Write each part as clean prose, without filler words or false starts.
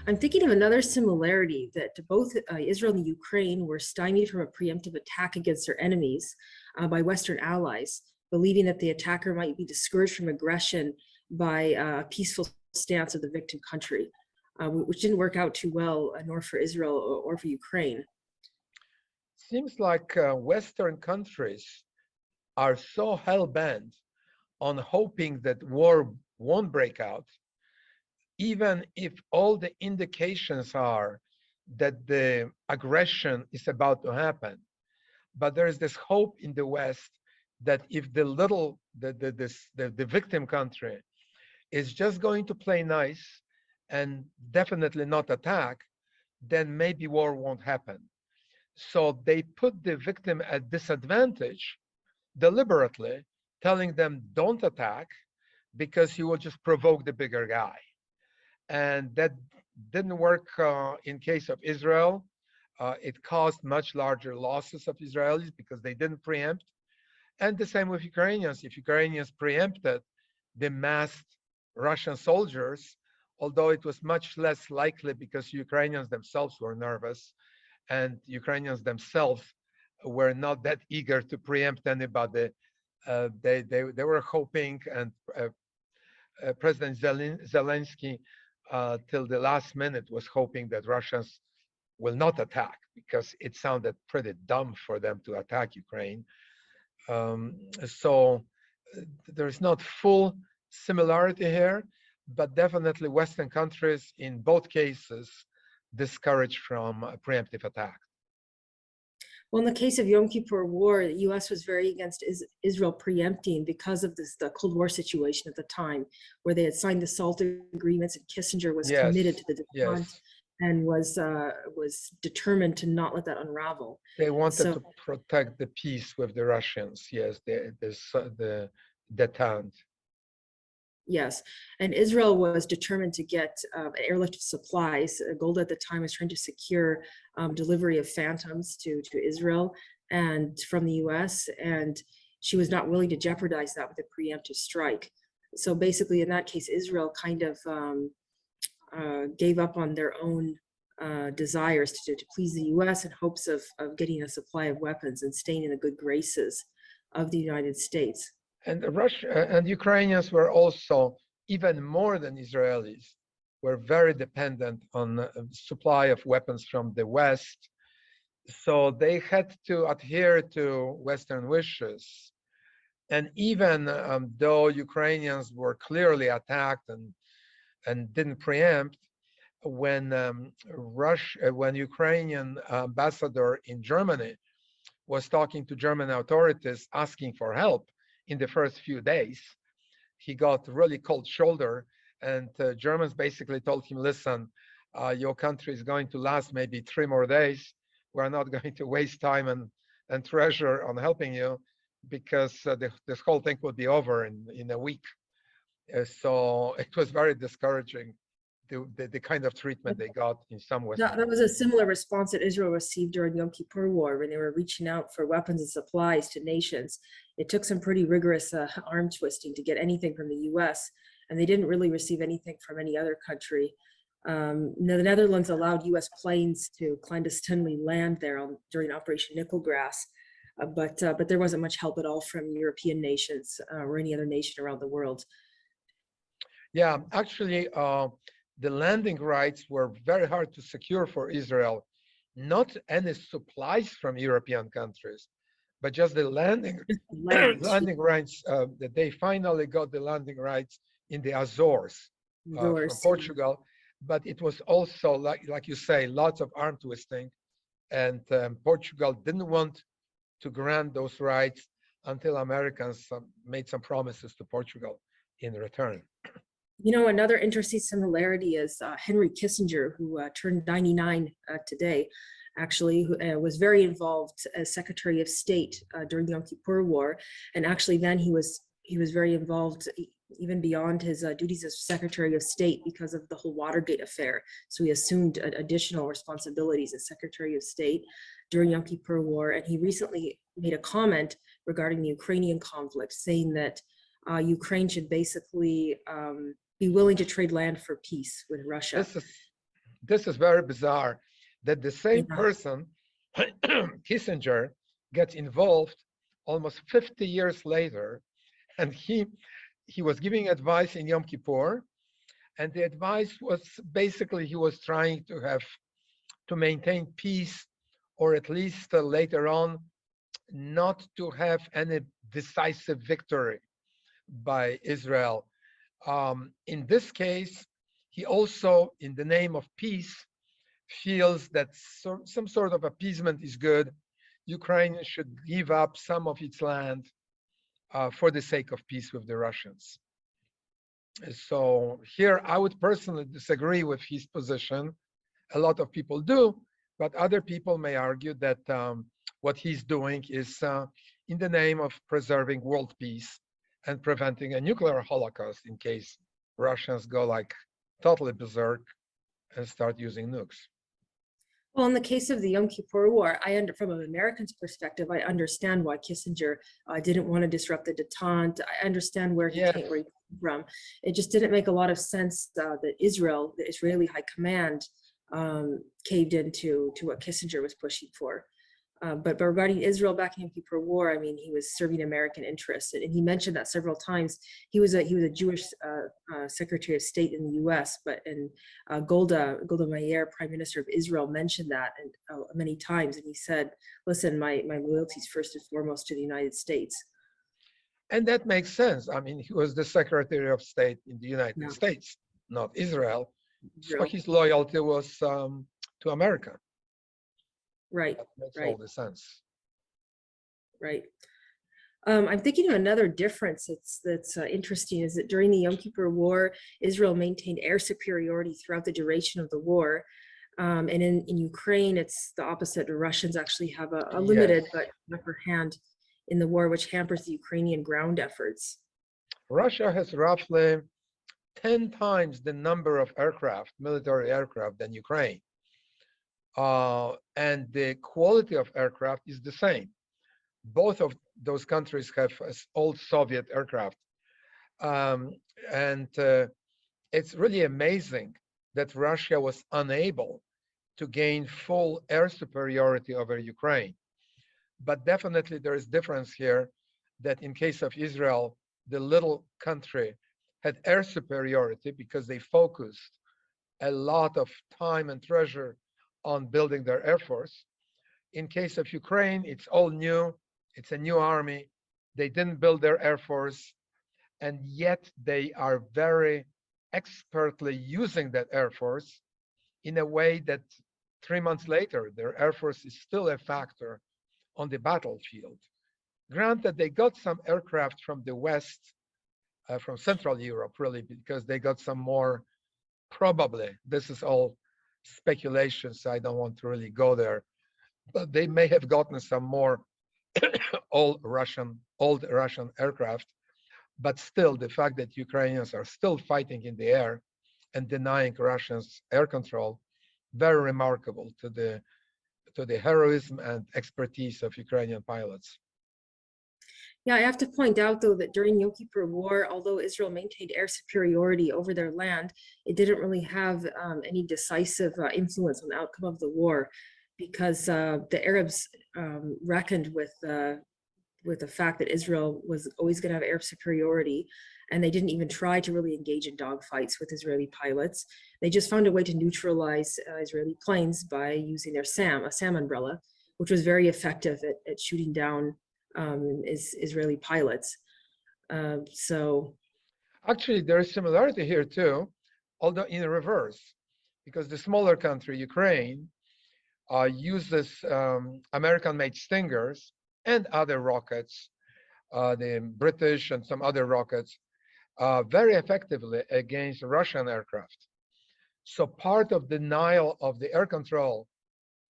I'm thinking of another similarity that both Israel and Ukraine were stymied from a preemptive attack against their enemies by Western allies, believing that the attacker might be discouraged from aggression by a peaceful stance of the victim country, which didn't work out too well, nor for Israel or for Ukraine. Seems like Western countries are so hell-bent on hoping that war won't break out, even if all the indications are that the aggression is about to happen. But there is this hope in the West that if the victim country is just going to play nice and definitely not attack, then maybe war won't happen. So they put the victim at disadvantage deliberately, telling them don't attack because you will just provoke the bigger guy. And that didn't work in case of Israel. It caused much larger losses of Israelis because they didn't preempt. And the same with Ukrainians. If Ukrainians preempted the massed Russian soldiers, although it was much less likely because Ukrainians themselves were nervous and Ukrainians themselves were not that eager to preempt anybody. They were hoping, and President Zelensky till the last minute was hoping that Russians will not attack because it sounded pretty dumb for them to attack Ukraine. So there's not full similarity here, but definitely Western countries in both cases discouraged from a preemptive attack. Well, in the case of Yom Kippur War, the U.S. was very against Israel preempting because of the Cold War situation at the time, where they had signed the SALT agreements and Kissinger was committed to the defense and was determined to not let that unravel. They wanted to protect the peace with the Russians. Yes, the detente. Yes, and Israel was determined to get an airlift of supplies. Golda at the time was trying to secure delivery of Phantoms to Israel and from the U.S., and she was not willing to jeopardize that with a preemptive strike. So basically, in that case, Israel kind of gave up on their own desires to please the U.S. in hopes of getting a supply of weapons and staying in the good graces of the United States. And Russia and Ukrainians were also, even more than Israelis, were very dependent on supply of weapons from the West. So they had to adhere to Western wishes. And even though Ukrainians were clearly attacked and didn't preempt, when Ukrainian ambassador in Germany was talking to German authorities asking for help, in the first few days, he got really cold shoulder, and Germans basically told him, listen, your country is going to last maybe 3 more days. We're not going to waste time and treasure on helping you because this whole thing will be over in a week. So it was very discouraging, the kind of treatment they got in some ways. That was a similar response that Israel received during Yom Kippur War when they were reaching out for weapons and supplies to nations. It took some pretty rigorous arm twisting to get anything from the U.S., and they didn't really receive anything from any other country. The Netherlands allowed U.S. planes to clandestinely land there during Operation Nickelgrass, but there wasn't much help at all from European nations or any other nation around the world. Yeah, actually, the landing rights were very hard to secure for Israel. Not any supplies from European countries, but just the landing rights. That they finally got the landing rights in the Azores from Portugal. But it was also, like you say, lots of arm twisting. And Portugal didn't want to grant those rights until Americans made some promises to Portugal in return. You know, another interesting similarity is Henry Kissinger, who turned 99 today, actually, who was very involved as Secretary of State during the Yom Kippur War. And actually then he was very involved even beyond his duties as Secretary of State because of the whole Watergate affair. So he assumed additional responsibilities as Secretary of State during Yom Kippur War. And he recently made a comment regarding the Ukrainian conflict, saying that Ukraine should basically be willing to trade land for peace with Russia. this is very bizarre that the same Yeah. person, Kissinger, gets involved almost 50 years later, and he was giving advice in Yom Kippur, and the advice was basically he was trying to maintain peace, or at least later on, not to have any decisive victory by Israel. In this case, he also, in the name of peace, feels that some sort of appeasement is good. Ukraine should give up some of its land for the sake of peace with the Russians. So here, I would personally disagree with his position. A lot of people do, but other people may argue that what he's doing is in the name of preserving world peace and preventing a nuclear holocaust in case Russians go like totally berserk and start using nukes. Well, in the case of the Yom Kippur War, from an American's perspective, I understand why Kissinger didn't want to disrupt the detente. I understand where he came from. It just didn't make a lot of sense that Israel, the Israeli High Command, caved into what Kissinger was pushing for. But regarding Israel back in Yom Kippur War, I mean, he was serving American interests, and he mentioned that several times. He was a Jewish Secretary of State in the U.S., but Golda Meir, Prime Minister of Israel, mentioned that many times, and he said, "Listen, my loyalty is first and foremost to the United States." And that makes sense. I mean, he was the Secretary of State in the United States, not Israel. So his loyalty was to America. Right. That makes all the sense. Right. I'm thinking of another difference that's interesting is that during the Yom Kippur War, Israel maintained air superiority throughout the duration of the war. And in Ukraine, it's the opposite. The Russians actually have a limited but upper hand in the war, which hampers the Ukrainian ground efforts. Russia has roughly 10 times the number of aircraft, military aircraft, than Ukraine. And the quality of aircraft is the same. Both of those countries have old Soviet aircraft. And it's really amazing that Russia was unable to gain full air superiority over Ukraine. But definitely there is difference here that in case of Israel, the little country had air superiority because they focused a lot of time and treasure on building their air force. In case of Ukraine, it's all new. It's a new army. They didn't build their air force, and yet they are very expertly using that air force in a way that 3 months later, their air force is still a factor on the battlefield. Granted, they got some aircraft from the West, from Central Europe, really, because they got some more, probably, this is all speculation, so I don't want to really go there, but they may have gotten some more old Russian aircraft. But still, the fact that Ukrainians are still fighting in the air and denying Russians air control, very remarkable to the heroism and expertise of Ukrainian pilots. Yeah, I have to point out, though, that during Yom Kippur War, although Israel maintained air superiority over their land, it didn't really have any decisive influence on the outcome of the war, because the Arabs reckoned with the fact that Israel was always going to have air superiority, and they didn't even try to really engage in dogfights with Israeli pilots. They just found a way to neutralize Israeli planes by using their a SAM umbrella, which was very effective at shooting down Israeli pilots. So actually, there is similarity here too, although in reverse, because the smaller country, Ukraine, uses American-made Stingers and other rockets, the British and some other rockets, very effectively against Russian aircraft. So part of denial of the air control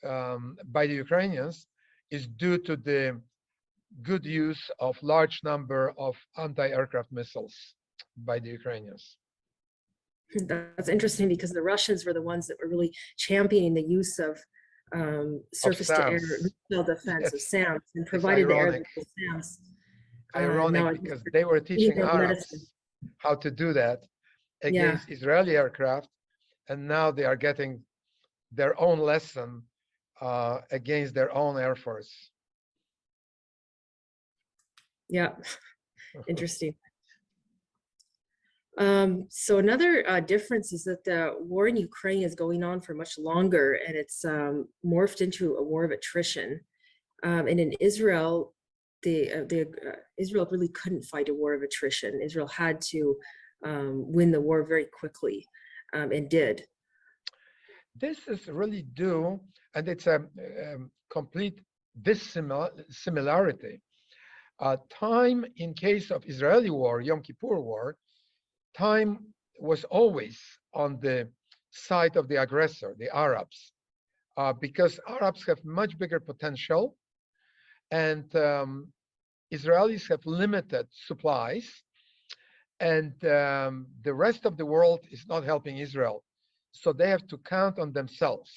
by the Ukrainians is due to the good use of large number of anti-aircraft missiles by the Ukrainians. that's interesting, because the Russians were the ones that were really championing the use of surface-to-air missile defense of SAMs, and provided the Arabs with SAMs. Ironic, because they were teaching Arabs how to do that against Israeli aircraft, and now they are getting their own lesson against their own Air Force. Yeah, interesting. So another difference is that the war in Ukraine is going on for much longer, and it's morphed into a war of attrition. And in Israel, Israel really couldn't fight a war of attrition. Israel had to win the war very quickly, and did. This is really due, and it's a complete dissimilarity. Time in case of Israeli war, Yom Kippur War, time was always on the side of the aggressor, the Arabs, because Arabs have much bigger potential, and Israelis have limited supplies, and the rest of the world is not helping Israel. So they have to count on themselves.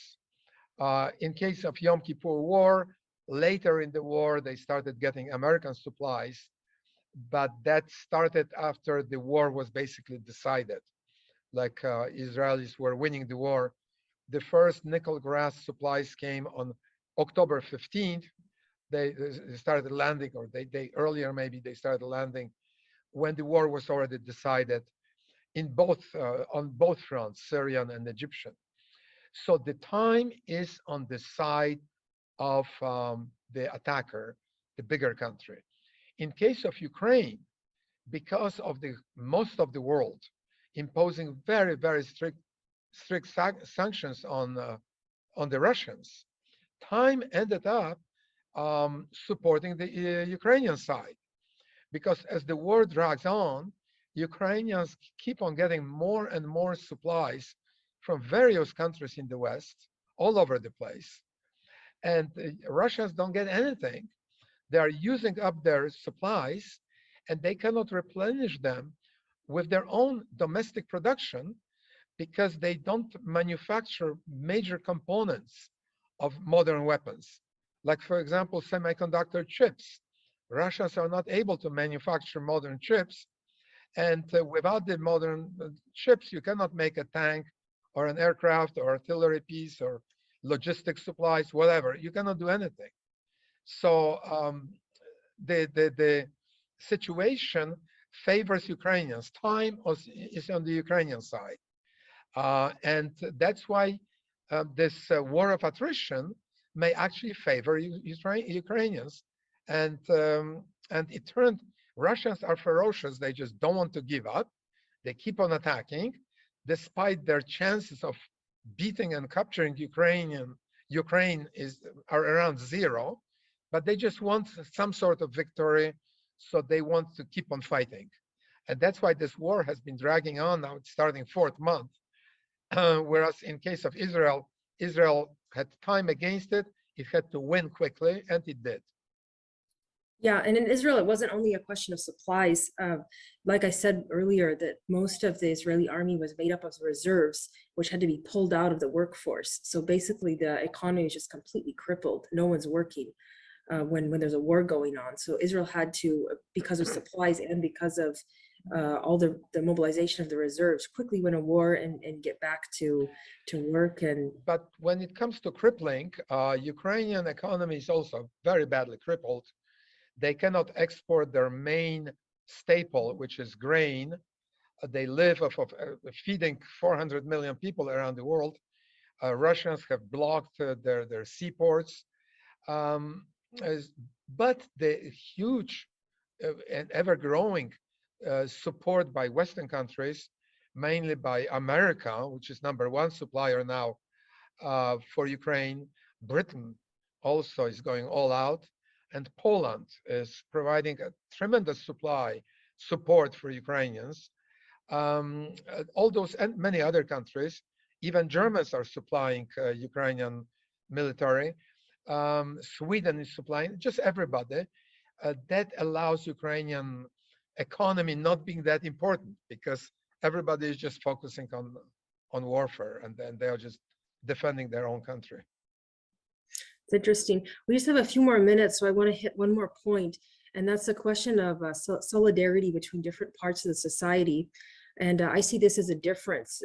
In case of Yom Kippur War, later in the war, they started getting American supplies, but that started after the war was basically decided. Like Israelis were winning the war. The first nickel grass supplies came on October 15th. They started landing, or they earlier maybe they started landing when the war was already decided in both on both fronts, Syrian and Egyptian. So the time is on the side of the attacker, the bigger country. In case of Ukraine, because of the most of the world imposing very, very strict sanctions on the Russians, time ended up supporting the Ukrainian side, because as the war drags on, Ukrainians keep on getting more and more supplies from various countries in the West, all over the place. And Russians don't get anything. They are using up their supplies, and they cannot replenish them with their own domestic production because they don't manufacture major components of modern weapons. Like, for example, semiconductor chips. Russians are not able to manufacture modern chips, and without the modern chips, you cannot make a tank or an aircraft or artillery piece or logistic supplies, whatever. You cannot do anything. So the situation favors Ukrainians. Time is on the Ukrainian side. And that's why this war of attrition may actually favor Ukrainians. And it turned, Russians are ferocious. They just don't want to give up. They keep on attacking, despite their chances of beating and capturing Ukraine are around zero. But they just want some sort of victory, so they want to keep on fighting. And that's why this war has been dragging on now. It's starting fourth month. Whereas in case of Israel, Israel had time against it. It had to win quickly, and it did. Yeah, and in Israel, it wasn't only a question of supplies. Like I said earlier, that most of the Israeli army was made up of reserves, which had to be pulled out of the workforce. So basically, the economy is just completely crippled. No one's working when there's a war going on. So Israel had to, because of supplies and because of all the mobilization of the reserves, quickly win a war and get back to work. But when it comes to crippling, Ukrainian economy is also very badly crippled. They cannot export their main staple, which is grain. They live off of feeding 400 million people around the world. Russians have blocked their seaports. But the huge and ever-growing support by Western countries, mainly by America, which is #1 supplier now for Ukraine. Britain also is going all out. And Poland is providing a tremendous support for Ukrainians. All those and many other countries, even Germans are supplying Ukrainian military. Sweden is supplying, just everybody. That allows Ukrainian economy not being that important, because everybody is just focusing on warfare, and then they are just defending their own country. It's interesting. We just have a few more minutes, so I want to hit one more point, and that's the question of solidarity between different parts of the society. And I see this as a difference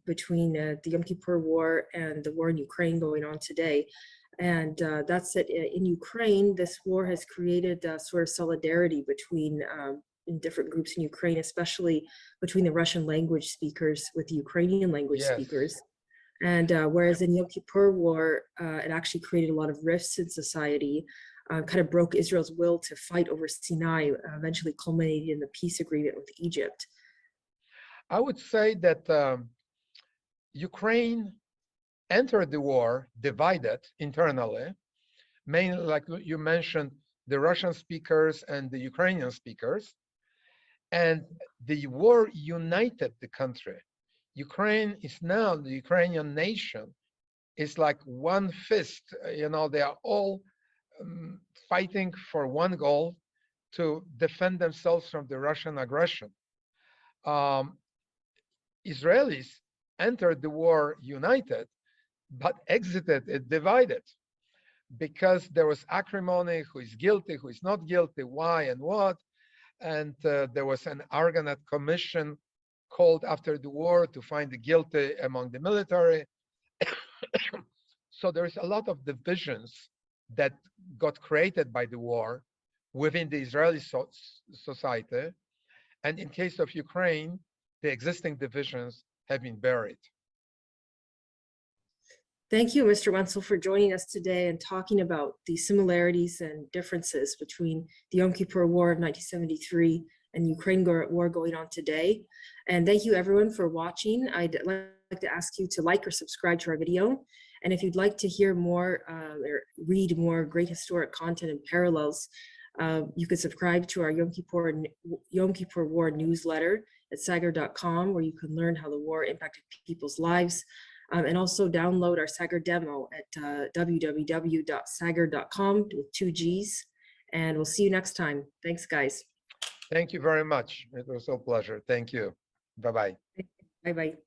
between the Yom Kippur War and the war in Ukraine going on today. And that's it. In Ukraine, this war has created a sort of solidarity between in different groups in Ukraine, especially between the Russian language speakers with the Ukrainian language Yes. speakers. And whereas in Yom Kippur War, it actually created a lot of rifts in society, kind of broke Israel's will to fight over Sinai, eventually culminated in the peace agreement with Egypt. I would say that Ukraine entered the war divided internally, mainly, like you mentioned, the Russian speakers and the Ukrainian speakers. And the war united the country. Ukraine is now, the Ukrainian nation is like one fist. They are all fighting for one goal, to defend themselves from the Russian aggression. Israelis entered the war united, but exited it divided, because there was acrimony: who is guilty, who is not guilty, why and what. And there was an Argonaut commission called after the war to find the guilty among the military. So there is a lot of divisions that got created by the war within the Israeli society. And in case of Ukraine, the existing divisions have been buried. Thank you, Mr. Wenzel, for joining us today and talking about the similarities and differences between the Yom Kippur War of 1973 and the Ukraine war going on today. And thank you, everyone, for watching. I'd like to ask you to like or subscribe to our video. And if you'd like to hear more or read more great historic content and parallels, you can subscribe to our Yom Kippur War newsletter at sagger.com, where you can learn how the war impacted people's lives. And also download our Sagger demo at www.sagger.com with 2 G's. And we'll see you next time. Thanks, guys. Thank you very much. It was a pleasure. Thank you. Bye-bye. Bye-bye.